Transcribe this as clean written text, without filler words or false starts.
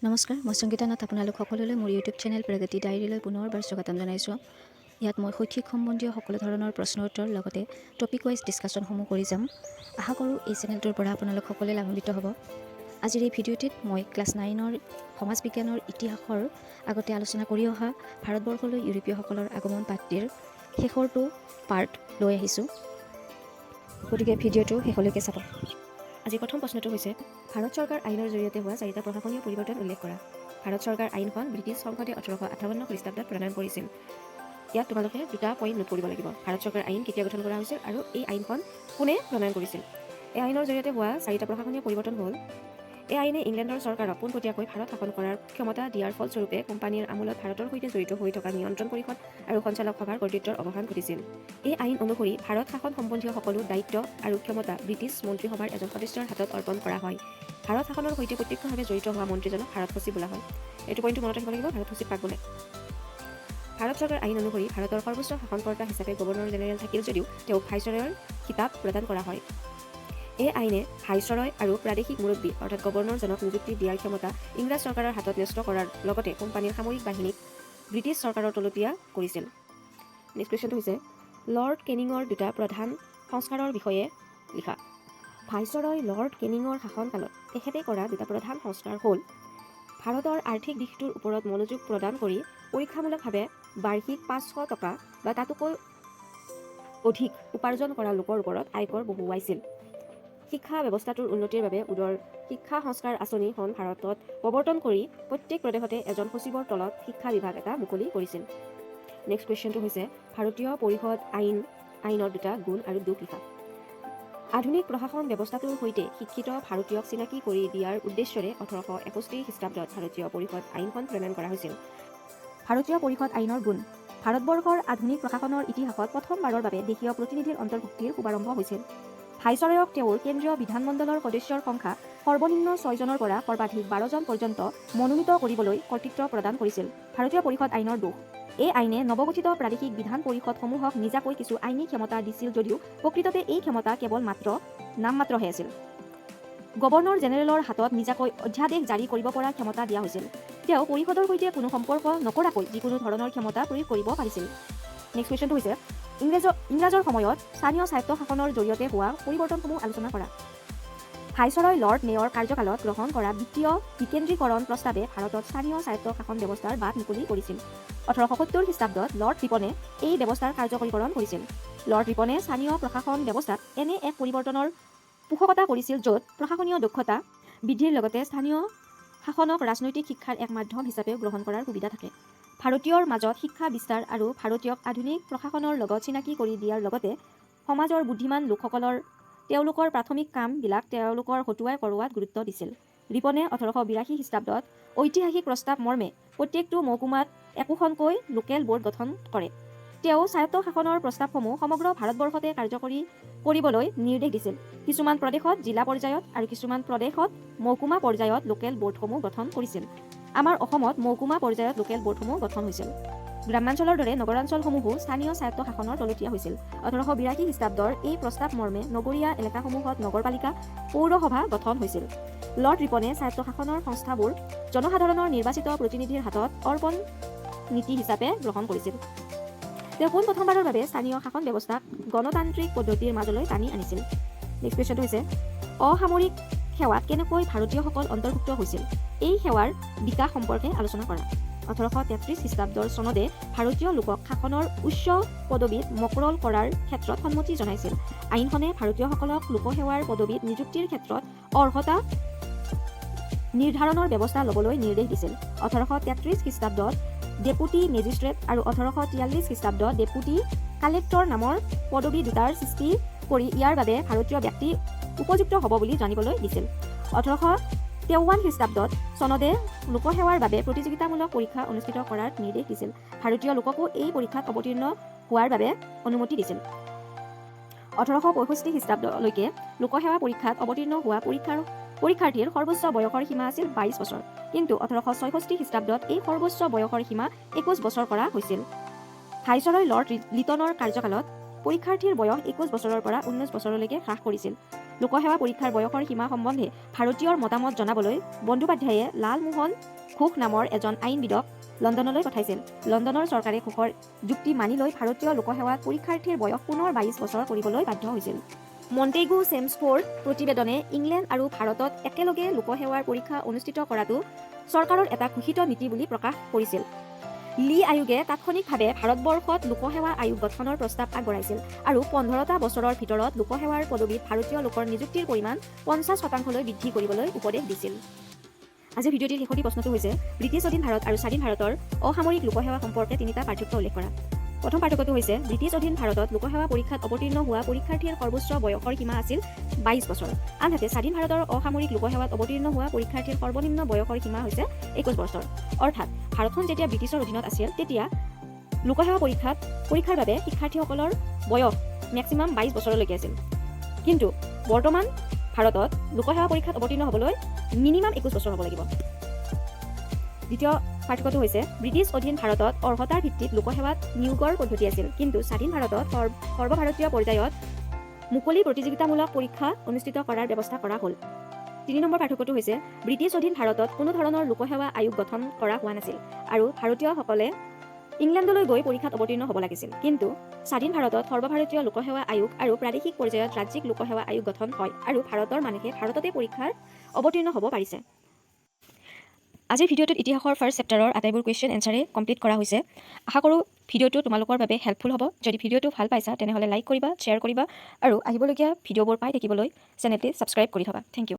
নমস্কাৰ, মই সংগীতা নাথ। আপোনালোক সকলোলৈ মোৰ ইউটিউব চেনেল প্ৰগতি ডায়েৰীলৈ পুনৰবাৰ স্বাগতম জনাইছোঁ। ইয়াত মই শৈক্ষিক সম্বন্ধীয় সকলো ধৰণৰ প্ৰশ্ন উত্তৰ লগতে টপিক ৱাইজ ডিছকাশ্যনসমূহ কৰি যাম। আশা কৰোঁ এই চেনেলটোৰ পৰা আপোনালোক সকলোৱে লাভান্বিত হ'ব। আজিৰ এই ভিডিঅ'টিত মই ক্লাছ 9ৰ সমাজ বিজ্ঞানৰ ইতিহাসৰ আগতে আলোচনা কৰি অহা ভাৰতবৰ্ষলৈ ইউৰোপীয়সকলৰ আগমন পাঠটিৰ শেষৰটো পাৰ্ট লৈ আহিছোঁ। গতিকে ভিডিঅ'টো শেষলৈকে চাব। আজি প্ৰথম প্ৰশ্নটো হৈছে, ভাৰত চৰকাৰ আইনৰ জৰিয়তে হোৱা 4টা প্ৰশাসনীয় পৰিৱৰ্তন উল্লেখ কৰা। ভাৰত চৰকাৰ আইনখন ব্ৰিটিছ সংসদে 1858 খ্ৰীষ্টাব্দত প্ৰণয়ন কৰিছিল। ইয়াত তোমালোকে দুটা পইণ্ট নোট কৰিব লাগিব। ভাৰত চৰকাৰ আইন কেতিয়া গঠন কৰা হৈছিল আৰু এই আইনখন কোনে প্ৰণয়ন কৰিছিল। এই আইনৰ জৰিয়তে হোৱা 4টা প্ৰশাসনীয় পৰিৱৰ্তন হ'ল, এই আইনে ইংলেণ্ডৰ চৰকাৰক পোনপটীয়াকৈ ভাৰত শাসন কৰাৰ ক্ষমতা দিয়াৰ ফলস্বৰূপে কোম্পানীৰ আমোলত ভাৰতৰ সৈতে জড়িত হৈ থকা নিয়ন্ত্ৰণ পৰিষদ আৰু সঞ্চালক সভাৰ কৰ্তৃত্বৰ অৱসান ঘটিছিল। এই আইন অনুসৰি ভাৰত শাসন সম্বন্ধীয় সকলো দায়িত্ব আৰু ক্ষমতা ব্ৰিটিছ মন্ত্ৰীসভাৰ এজন সদস্যৰ হাতত অৰ্পণ কৰা হয়। ভাৰত শাসনৰ সৈতে প্ৰত্যক্ষভাৱে জড়িত হোৱা মন্ত্ৰীজনক ভাৰত সচিব বোলা হয়। এইটো পইণ্টটো মনত ৰাখিব লাগিব, ভাৰত সচিব কাক বোলে। ভাৰত চৰকাৰ আইন অনুসৰি ভাৰতৰ সৰ্বোচ্চ শাসনকৰ্তা হিচাপে গভৰ্ণৰ জেনেৰেল থাকিল যদিও তেওঁক ভাইচৰয়ৰ খিতাপ প্ৰদান কৰা হয়। এই আইনে ভাইচৰয় আৰু প্ৰাদেশিক মুৰব্বী অৰ্থাৎ গভৰ্ণৰজনক নিযুক্তি দিয়াৰ ক্ষমতা ইংৰাজ চৰকাৰৰ হাতত ন্যস্ত কৰাৰ লগতে কোম্পানীৰ সামৰিক বাহিনীক ব্ৰিটিছ চৰকাৰৰ তলতীয়া কৰিছিল। নেক্সট কুৱেশ্যনটো হৈছে, লৰ্ড কেনিঙৰ দুটা প্ৰধান সংস্কাৰৰ বিষয়ে লিখা। ভাইচৰয় লৰ্ড কেনিঙৰ শাসনকালত তেখেতে কৰা দুটা প্ৰধান সংস্কাৰ হ'ল, ভাৰতৰ আৰ্থিক দিশটোৰ ওপৰত মনোযোগ প্ৰদান কৰি পৰীক্ষামূলকভাৱে বাৰ্ষিক 500 টকা বা তাতোকৈ অধিক উপাৰ্জন কৰা লোকৰ ওপৰত আয়কৰ বহুৱাইছিল। শিক্ষা ব্যৱস্থাটোৰ উন্নতিৰ বাবে উদৰ শিক্ষা সংস্কাৰ আঁচনিখন ভাৰতত প্ৰৱৰ্তন কৰি প্ৰত্যেক প্ৰদেশতে এজন সচিবৰ তলত শিক্ষা বিভাগ এটা মুকলি কৰিছিল। নেক্সট কুৱেশ্যনটো হৈছে, ভাৰতীয় পৰিষদ আইনৰ দুটা গুণ আৰু দোষ লিখা। আধুনিক প্ৰশাসন ব্যৱস্থাটোৰ সৈতে শিক্ষিত ভাৰতীয়ক চিনাকি কৰি দিয়াৰ উদ্দেশ্যৰে 1861 খ্ৰীষ্টাব্দত ভাৰতীয় পৰিষদ আইনখন প্ৰণয়ন কৰা হৈছিল। ভাৰতীয় পৰিষদ আইনৰ গুণ। ভাৰতবৰ্ষৰ আধুনিক প্ৰশাসনৰ ইতিহাসত প্ৰথমবাৰৰ বাবে দেশীয় প্ৰতিনিধিৰ অন্তৰ্ভুক্তিৰ শুভাৰম্ভ হৈছিল। ভাইচৰয়ক তেওঁৰ কেন্দ্ৰীয় বিধানমণ্ডলৰ সদস্যৰ সংখ্যা সৰ্বনিম্ন 6 জনৰ পৰা সৰ্বাধিক 12 জন পৰ্যন্ত মনোনীত কৰিবলৈ কৰ্তৃত্ব প্ৰদান কৰিছিল। ভাৰতীয় পৰিষদ আইনৰ দোষ। এই আইনে নৱগঠিত প্ৰাদেশিক বিধান পৰিষদসমূহক নিজাকৈ কিছু আইনী ক্ষমতা দিছিল যদিও প্ৰকৃততে এই ক্ষমতা কেৱল নামমাত্ৰহে আছিল। গভৰ্ণৰ জেনেৰেলৰ হাতত নিজাকৈ অধ্যাদেশ জাৰি কৰিব পৰা ক্ষমতা দিয়া হৈছিল। তেওঁ পৰিষদৰ সৈতে কোনো সম্পৰ্ক নকৰাকৈ যিকোনো ধৰণৰ ক্ষমতা প্ৰয়োগ কৰিব পাৰিছিল। নেক্সট কুৱেশ্যনটো হৈছে, ইংৰাজৰ সময়ত স্থানীয় স্বায়ত্ত শাসনৰ জৰিয়তে হোৱা পৰিৱৰ্তনসমূহ আলোচনা কৰা। ভাইচৰয় লৰ্ড মেয়ৰ কাৰ্যকালত গ্ৰহণ কৰা বিত্তীয় বিকেন্দ্ৰীকৰণ প্ৰস্তাৱে ভাৰতত স্থানীয় স্বায়ত্ত শাসন ব্যৱস্থাৰ বাট মুকলি কৰিছিল। 1870 খ্ৰীষ্টাব্দত লৰ্ড ৰিপনে এই ব্যৱস্থাৰ কাৰ্যকৰীকৰণ কৰিছিল। লৰ্ড ৰিপনে স্থানীয় প্ৰশাসন ব্যৱস্থাত এনে এক পৰিৱৰ্তনৰ পোষকতা কৰিছিল য'ত প্ৰশাসনীয় দক্ষতা বৃদ্ধিৰ লগতে স্থানীয় শাসনক ৰাজনৈতিক শিক্ষাৰ এক মাধ্যম হিচাপেও গ্ৰহণ কৰাৰ সুবিধা থাকে। ভাৰতীয়ৰ মাজত শিক্ষা বিস্তাৰ আৰু ভাৰতীয়ক আধুনিক প্ৰশাসনৰ লগত চিনাকি কৰি দিয়াৰ লগতে সমাজৰ বুদ্ধিমান লোকসকলৰ তেওঁলোকৰ প্ৰাথমিক কামবিলাক তেওঁলোকৰ হতুৱাই কৰোৱাত গুৰুত্ব দিছিল। ৰিপনে 1882 খ্ৰীষ্টাব্দত ঐতিহাসিক প্ৰস্তাৱ মৰ্মে প্ৰত্যেকটো মহকুমাত একোখনকৈ লোকেল বোৰ্ড গঠন কৰে। তেওঁ স্বায়ত্ত শাসনৰ প্ৰস্তাৱসমূহ সমগ্ৰ ভাৰতবৰ্ষতে কাৰ্যকৰী কৰিবলৈ নিৰ্দেশ দিছিল। কিছুমান প্ৰদেশত জিলা পৰ্যায়ত আৰু কিছুমান প্ৰদেশত মহকুমা পৰ্যায়ত লোকেল বোৰ্ডসমূহ গঠন কৰিছিল। আমাৰ অসমত মহকুমা পৰ্যায়ত লোকেল বোৰ্ডসমূহ গঠন হৈছিল। গ্ৰামাঞ্চলৰ দৰে নগৰাঞ্চলসমূহো স্থানীয় স্বায়ত্ত শাসনৰ তলতীয়া হৈছিল। 1882 খ্ৰীষ্টাব্দৰ এই প্ৰস্তাৱ মৰ্মে নগৰীয়া এলেকাসমূহত নগৰপালিকা পৌৰসভা গঠন হৈছিল। লৰ্ড ৰিপনে স্বায়ত্ত শাসনৰ সংস্থাবোৰ জনসাধাৰণৰ নিৰ্বাচিত প্ৰতিনিধিৰ হাতত অৰ্পণ নীতি হিচাপে গ্ৰহণ কৰিছিল। তেওঁ পোনপ্ৰথমবাৰৰ বাবে স্থানীয় শাসন ব্যৱস্থাক গণতান্ত্ৰিক পদ্ধতিৰ মাজলৈ টানি আনিছিল। নেক্সট কুৱেশ্যনটো হৈছে, অসামৰিক সেৱাত কেনেকৈ ভাৰতীয়সকল অন্তৰ্ভুক্ত হৈছিল। এই সেৱাৰ বিকাশ সম্পৰ্কে আলোচনা কৰা। 1833 খ্ৰীষ্টাব্দৰ চনদে ভাৰতীয় লোকক শাসনৰ উচ্চ পদবীত মকৰল কৰাৰ ক্ষেত্ৰত সন্মতি জনাইছিল। আইনখনে ভাৰতীয়সকলক লোকসেৱাৰ পদবীত নিযুক্তিৰ ক্ষেত্ৰত অৰ্হতা নিৰ্ধাৰণৰ ব্যৱস্থা ল'বলৈ নিৰ্দেশ দিছিল। 1833 খ্ৰীষ্টাব্দত ডেপুটি মেজিষ্ট্ৰেট আৰু 1843 খ্ৰীষ্টাব্দত ডেপুটি কালেক্টৰ নামৰ পদবী দুটাৰ সৃষ্টি কৰি ইয়াৰ বাবে ভাৰতীয় ব্যক্তি উপযুক্ত হ'ব বুলি জানিবলৈ দিছিল। 1853 খ্ৰীষ্টাব্দত চনদে লোকসেৱাৰ বাবে প্ৰতিযোগিতামূলক পৰীক্ষা অনুষ্ঠিত কৰাৰ নিৰ্দেশ দিছিল। ভাৰতীয় লোককো এই পৰীক্ষাত অৱতীৰ্ণ হোৱাৰ বাবে অনুমতি দিছিল। 1865 খ্ৰীষ্টাব্দলৈকে লোকসেৱা পৰীক্ষাত অৱতীৰ্ণ হোৱা পৰীক্ষাৰ্থীৰ সৰ্বোচ্চ বয়সৰ সীমা আছিল 22 বছৰ, কিন্তু 1866 খ্ৰীষ্টাব্দত এই সৰ্বোচ্চ বয়সৰ সীমা 21 বছৰ কৰা হৈছিল। ভাইচৰয় লৰ্ড লিটনৰ কাৰ্যকালত পৰীক্ষাৰ্থীৰ বয়স 21 বছৰৰ পৰা 19 বছৰলৈকে হ্ৰাস কৰিছিল। লোকসেৱা পৰীক্ষাৰ বয়সৰ সীমা সম্বন্ধে ভাৰতীয়ৰ মতামত জনাবলৈ বন্দ্যোপাধ্যায়ে লালমোহন ঘোষ নামৰ এজন আইনবিদক লণ্ডনলৈ পঠাইছিল। লণ্ডনৰ চৰকাৰে ঘোষৰ যুক্তি মানি লৈ ভাৰতীয় লোকসেৱাত পৰীক্ষাৰ্থীৰ বয়স পুনৰ 22 বছৰ কৰিবলৈ বাধ্য হৈছিল। মণ্টেগু চেমছফ'ৰ্ড প্ৰতিবেদনে ইংলেণ্ড আৰু ভাৰতত একেলগে লোকসেৱাৰ পৰীক্ষা অনুষ্ঠিত কৰাটো চৰকাৰৰ এটা ঘোষিত নীতি বুলি প্ৰকাশ কৰিছিল। লি আয়োগে তাৎক্ষণিকভাৱে ভাৰতবৰ্ষত লোকসেৱা আয়োগ গঠনৰ প্ৰস্তাৱ আগবঢ়াইছিল আৰু 15টা বছৰৰ ভিতৰত লোকসেৱাৰ পদবীত ভাৰতীয় লোকৰ নিযুক্তিৰ পৰিমাণ 50% বৃদ্ধি কৰিবলৈ উপদেশ দিছিল। আজিৰ ভিডিঅ'টিৰ শেষৰ প্ৰশ্নটো হৈছে ব্ৰিটিছ অধীন ভাৰত আৰু স্বাধীন ভাৰতৰ অসামৰিক লোকসেৱা সম্পৰ্কে 3টা পাৰ্থক্য উল্লেখ কৰা। প্ৰথম পাৰ্থক্যটো হৈছে ব্ৰিটিছ অধীন ভাৰতত লোকসেৱা পৰীক্ষাত অৱতীৰ্ণ হোৱা পৰীক্ষাৰ্থীৰ সৰ্বোচ্চ বয়সৰ সীমা আছিল 22 বছৰ। আনহাতে স্বাধীন ভাৰতৰ অসামৰিক লোকসেৱাত অৱতীৰ্ণ হোৱা পৰীক্ষাৰ্থীৰ সৰ্বনিম্ন বয়সৰ সীমা হৈছে 21 বছৰ। অৰ্থাৎ ভাৰতখন যেতিয়া ব্ৰিটিছৰ অধীনত আছিল তেতিয়া লোকসেৱা পৰীক্ষাৰ বাবে শিক্ষাৰ্থীসকলৰ বয়স মেক্সিমাম 22 বছৰলৈকে আছিল। কিন্তু বৰ্তমান ভাৰতত লোকসেৱা পৰীক্ষাত অৱতীৰ্ণ হ'বলৈ মিনিমাম 21 বছৰ হ'ব লাগিব। দ্বিতীয় পাৰ্থক্যটো হৈছে ব্ৰিটিছ অধীন ভাৰতত অৰ্হতাৰ ভিত্তিত লোকসেৱাত নিয়োগৰ পদ্ধতি আছিল, কিন্তু স্বাধীন ভাৰতত সৰ্বভাৰতীয় পৰ্যায়ত মুকলি প্ৰতিযোগিতামূলক পৰীক্ষা অনুষ্ঠিত কৰাৰ ব্যৱস্থা কৰা হ'ল। 3 নম্বৰ পাৰ্থক্যটো হৈছে ব্ৰিটিছ অধীন ভাৰতত কোনো ধৰণৰ লোকসেৱা আয়োগ গঠন কৰা হোৱা নাছিল আৰু ভাৰতীয়সকলে ইংলেণ্ডলৈ গৈ পৰীক্ষাত অৱতীৰ্ণ হ'ব লাগিছিল। কিন্তু স্বাধীন ভাৰতত সৰ্বভাৰতীয় লোকসেৱা আয়োগ আৰু প্ৰাদেশিক পৰ্যায়ত ৰাজ্যিক লোকসেৱা আয়োগ গঠন হয় আৰু ভাৰতৰ মানুহে ভাৰততে পৰীক্ষাৰ অৱতীৰ্ণ হ'ব পাৰিছে। আজিৰ ভিডিঅ'টোত ইতিহাসৰ ফাৰ্ষ্ট চেপ্টাৰৰ আটাইবোৰ কুৱেশ্যন এনচাৰে কমপ্লিট কৰা হৈছে। আশা কৰোঁ ভিডিঅ'টো তোমালোকৰ বাবে হেল্পফুল হ'ব। যদি ভিডিঅ'টো ভাল পাইছা তেনেহ'লে লাইক কৰিবা, শ্বেয়াৰ কৰিবা আৰু আহিবলগীয়া ভিডিঅ'বোৰ পাই থাকিবলৈ চেনেলটি ছাবস্ক্ৰাইব কৰি থ'বা। Thank U.